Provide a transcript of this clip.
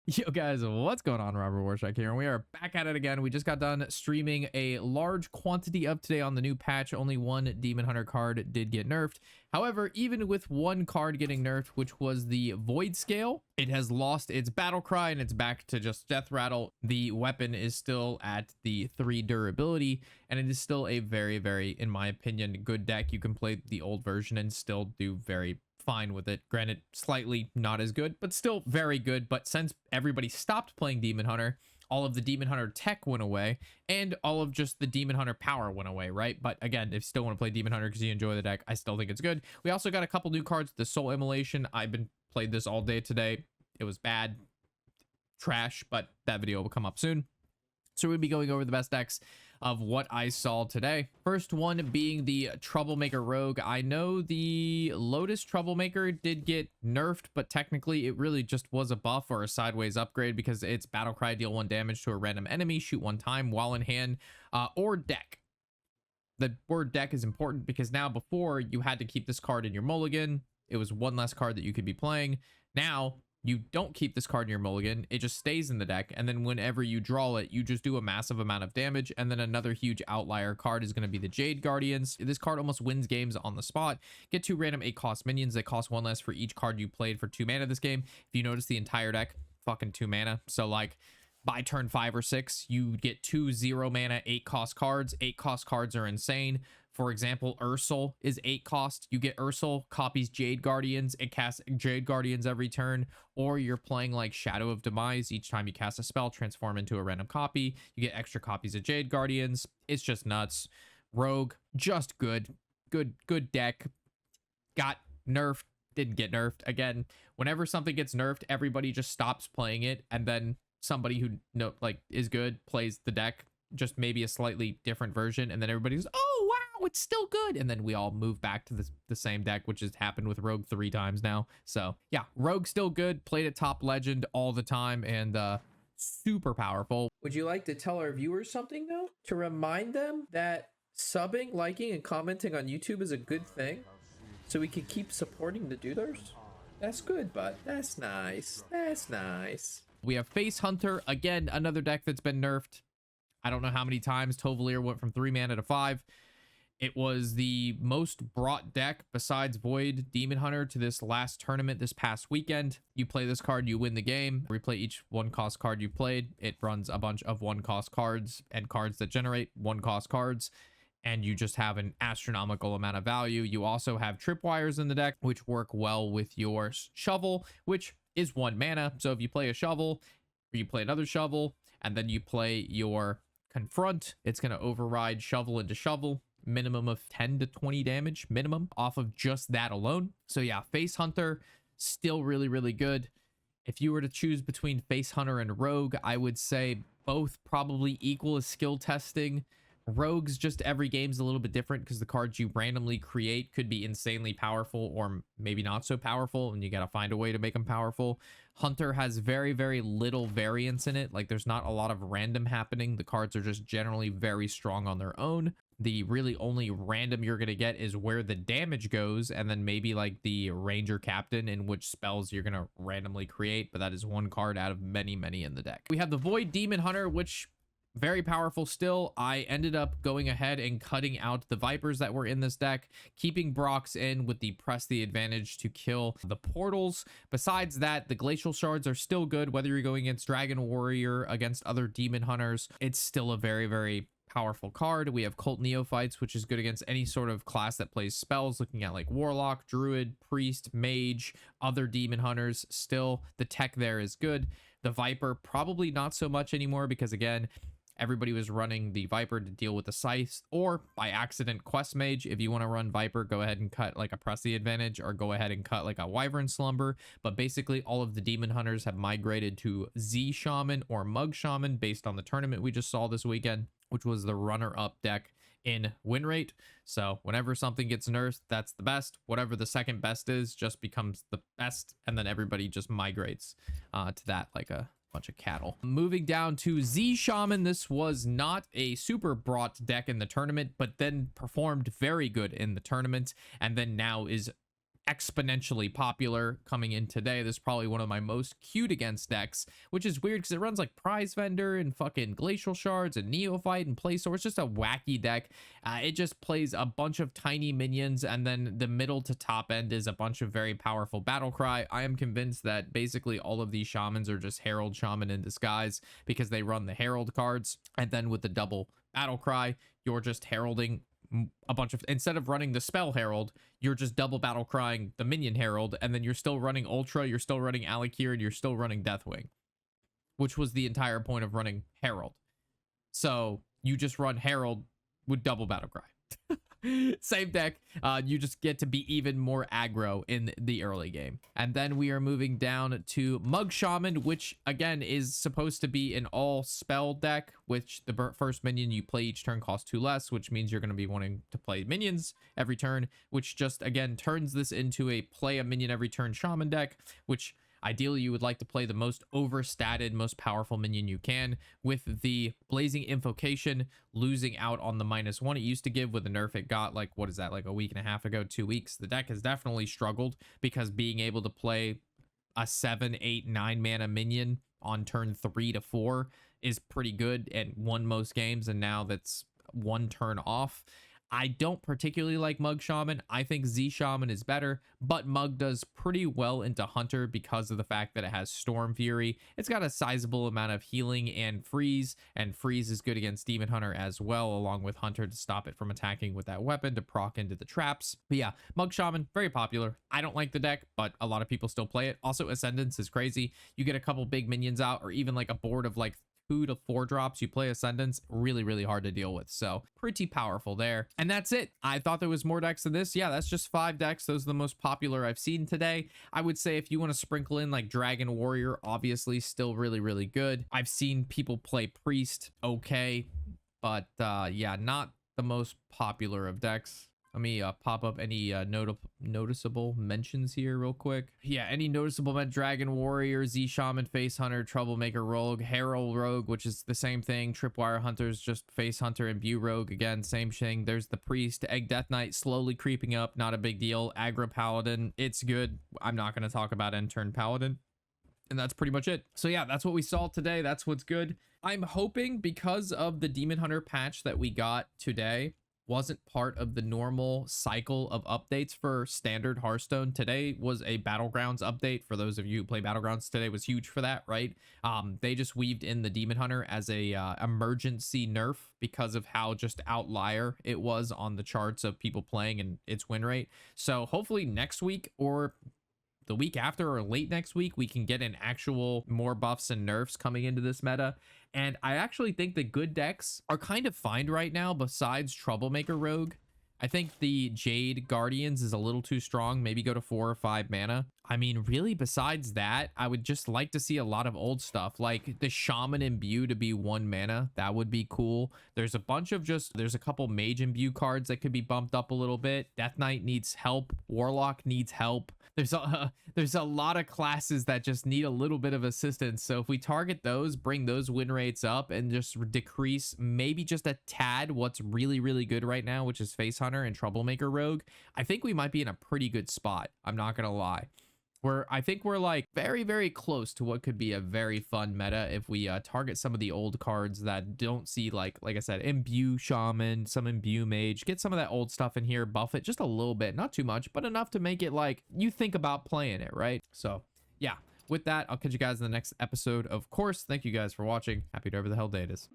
Yo guys, what's going on? Robert Warshack here, and we are back at it again. We just got done streaming a large quantity of today on the new patch. Only one Demon Hunter card did get nerfed. However, even with one card getting nerfed, which was the Void Scale, it has lost its battle cry and it's back to just Death Rattle. The weapon is still at the 3 durability, and it is still a very, in my opinion, good deck. You can play the old version and still do very fine with it. Granted, slightly not as good, but still very good. But since everybody stopped playing Demon Hunter, all of the Demon Hunter tech went away, and all of just the Demon Hunter power went away, right? But again, if you still want to play Demon Hunter because you enjoy the deck, I still think it's good. We also got a couple new cards, the Soul Immolation. I've been played this all day today. It was bad, trash, but that video will come up soon. So we'll be going over the best decks of what I saw today. First one being the Troublemaker Rogue. I know the Lotus Troublemaker did get nerfed, but technically it really just was a buff or a sideways upgrade because it's battle cry, deal 1 damage to a random enemy, shoot 1 time while in hand, or deck. The word deck is important because now before you had to keep this card in your mulligan. It was 1 less card that you could be playing. Now you don't keep this card in your mulligan, it just stays in the deck, and then whenever you draw it, you just do a massive amount of damage. And then another huge outlier card is going to be the Jade Guardians. This card almost wins games on the spot. Get 2 random 8 cost minions that cost 1 less for each card you played for 2 mana this game. If you notice, the entire deck, fucking 2 mana. So like, by turn 5 or 6, you get 2 0 mana 8 cost cards. 8 cost cards are insane. For example, Ursul is 8 cost. You get Ursul, copies Jade Guardians, it casts Jade Guardians every turn. Or you're playing like Shadow of Demise. Each time you cast a spell, transform into a random copy. You get extra copies of Jade Guardians. It's just nuts. Rogue, just good. Good deck. Got nerfed, didn't get nerfed. Again, whenever something gets nerfed, everybody just stops playing it. And then somebody who is good plays the deck, just maybe a slightly different version. And then everybody's, oh, wow, it's still good, and then we all move back to the same deck, which has happened with Rogue 3 times now. So yeah, Rogue still good, played at top legend all the time, and super powerful. Would you like to tell our viewers something though, to remind them that subbing, liking, and commenting on YouTube is a good thing, so we can keep supporting the duders? That's good, but that's nice. We have Face Hunter, again, another deck that's been nerfed I don't know how many times. Tovalier went from 3 mana to 5. It was the most brought deck besides Void Demon Hunter to this last tournament this past weekend. You play this card, you win the game. Replay each 1 cost card you played. It runs a bunch of 1 cost cards and cards that generate 1 cost cards, and you just have an astronomical amount of value. You also have tripwires in the deck, which work well with your shovel, which is 1 mana. So if you play a shovel, or you play another shovel, and then you play your confront, it's going to override shovel into shovel. Minimum of 10 to 20 damage minimum off of just that alone. So yeah, Face Hunter still really good. If you were to choose between Face Hunter and Rogue, I would say both probably equal as skill testing. Rogue's just every game's a little bit different because the cards you randomly create could be insanely powerful or maybe not so powerful, and you got to find a way to make them powerful. Hunter has very little variance in it. Like, there's not a lot of random happening. The cards are just generally very strong on their own. The really only random you're going to get is where the damage goes, and then maybe like the Ranger Captain, in which spells you're going to randomly create, but that is 1 card out of many in the deck. We have the Void Demon Hunter, which very powerful still. I ended up going ahead and cutting out the Vipers that were in this deck, keeping Brock's in with the press the advantage to kill the portals. Besides that, the Glacial Shards are still good, whether you're going against Dragon Warrior, against other Demon Hunters. It's still a very powerful card. We have Cult Neophytes, which is good against any sort of class that plays spells, looking at like Warlock, Druid, Priest, Mage, other Demon Hunters. Still, the tech there is good. The Viper, probably not so much anymore because, again, everybody was running the Viper to deal with the Scythe, or by accident Quest Mage. If you want to run Viper, go ahead and cut like a Press the Advantage, or go ahead and cut like a Wyvern Slumber. But basically all of the Demon Hunters have migrated to Zee Shaman or Mug Shaman based on the tournament we just saw this weekend, which was the runner-up deck in win rate. So whenever something gets nerfed, that's the best. Whatever the second best is just becomes the best, and then everybody just migrates to that like a bunch of cattle. Moving down to Zee Shaman, this was not a super brought deck in the tournament, but then performed very good in the tournament, and then now is exponentially popular coming in today. This is probably one of my most queued against decks, which is weird because it runs like Prize Vendor and fucking Glacial Shards and Neophyte and Play Store. It's just a wacky deck. It just plays a bunch of tiny minions, and then the middle to top end is a bunch of very powerful Battle Cry. I am convinced that basically all of these shamans are just Herald Shaman in disguise because they run the Herald cards, and then with the double Battle Cry, you're just heralding a bunch of, instead of running the spell Herald, you're just double battle crying the minion Herald, and then you're still running Ultra, you're still running Alakir, and you're still running Deathwing, which was the entire point of running Herald. So you just run Herald with double battle cry. Same deck, you just get to be even more aggro in the early game. And then we are moving down to Mug Shaman, which again is supposed to be an all spell deck, which the first minion you play each turn costs 2 less, which means you're going to be wanting to play minions every turn, which just again turns this into a play a minion every turn shaman deck, which ideally you would like to play the most overstated, most powerful minion you can, with the Blazing Invocation losing out on the -1 it used to give with the nerf it got, like, what is that, like a week and a half ago, 2 weeks. The deck has definitely struggled because being able to play a 7, 8, 9 mana minion on turn 3 to 4 is pretty good and won most games, and now that's 1 turn off. I don't particularly like Mug Shaman. I think Zee Shaman is better, but Mug does pretty well into Hunter because of the fact that it has Storm Fury. It's got a sizable amount of healing and freeze is good against Demon Hunter as well, along with Hunter to stop it from attacking with that weapon to proc into the traps. But yeah, Mug Shaman, very popular. I don't like the deck, but a lot of people still play it. Also, Ascendance is crazy. You get a couple big minions out, or even like a board of like 2 to 4 drops, you play Ascendance, really hard to deal with. So pretty powerful there. And that's it. I thought there was more decks than this. Yeah, that's just 5 decks. Those are the most popular I've seen today. I would say if you want to sprinkle in like Dragon Warrior, obviously still really good. I've seen people play Priest, okay, but yeah, not the most popular of decks. Let me pop up any noticeable mentions here real quick. Yeah, any noticeable Dragon Warrior, Zee Shaman, Face Hunter, Troublemaker Rogue, Herald Rogue, which is the same thing. Tripwire Hunters, just Face Hunter and Bew Rogue. Again, same thing. There's the Priest, Egg Death Knight, slowly creeping up. Not a big deal. Aggro Paladin, it's good. I'm not going to talk about End Turn Paladin. And that's pretty much it. So yeah, that's what we saw today. That's what's good. I'm hoping because of the Demon Hunter patch that we got today, wasn't part of the normal cycle of updates for Standard Hearthstone. Today was a Battlegrounds update. For those of you who play Battlegrounds, today was huge for that, right? They just weaved in the Demon Hunter as a emergency nerf because of how just outlier it was on the charts of people playing and its win rate. So hopefully next week or the week after or late next week, we can get an actual more buffs and nerfs coming into this meta. And I actually think the good decks are kind of fine right now besides Troublemaker Rogue. I think the Jade Guardians is a little too strong. Maybe go to 4 or 5 mana. I mean, really, besides that, I would just like to see a lot of old stuff, like the Shaman Imbue to be 1 mana. That would be cool. There's a bunch of there's a couple Mage Imbue cards that could be bumped up a little bit. Death Knight needs help. Warlock needs help. There's a lot of classes that just need a little bit of assistance. So if we target those, bring those win rates up, and just decrease maybe just a tad what's really good right now, which is Face Hunter and Troublemaker Rogue, I think we might be in a pretty good spot. I'm not gonna lie. I think we're like very close to what could be a very fun meta if we target some of the old cards that don't see, like I said, Imbue Shaman, some Imbue Mage, get some of that old stuff in here, buff it just a little bit, not too much, but enough to make it like you think about playing it, right? So yeah, with that, I'll catch you guys in the next episode. Of course, thank you guys for watching. Happy whatever the hell day it is.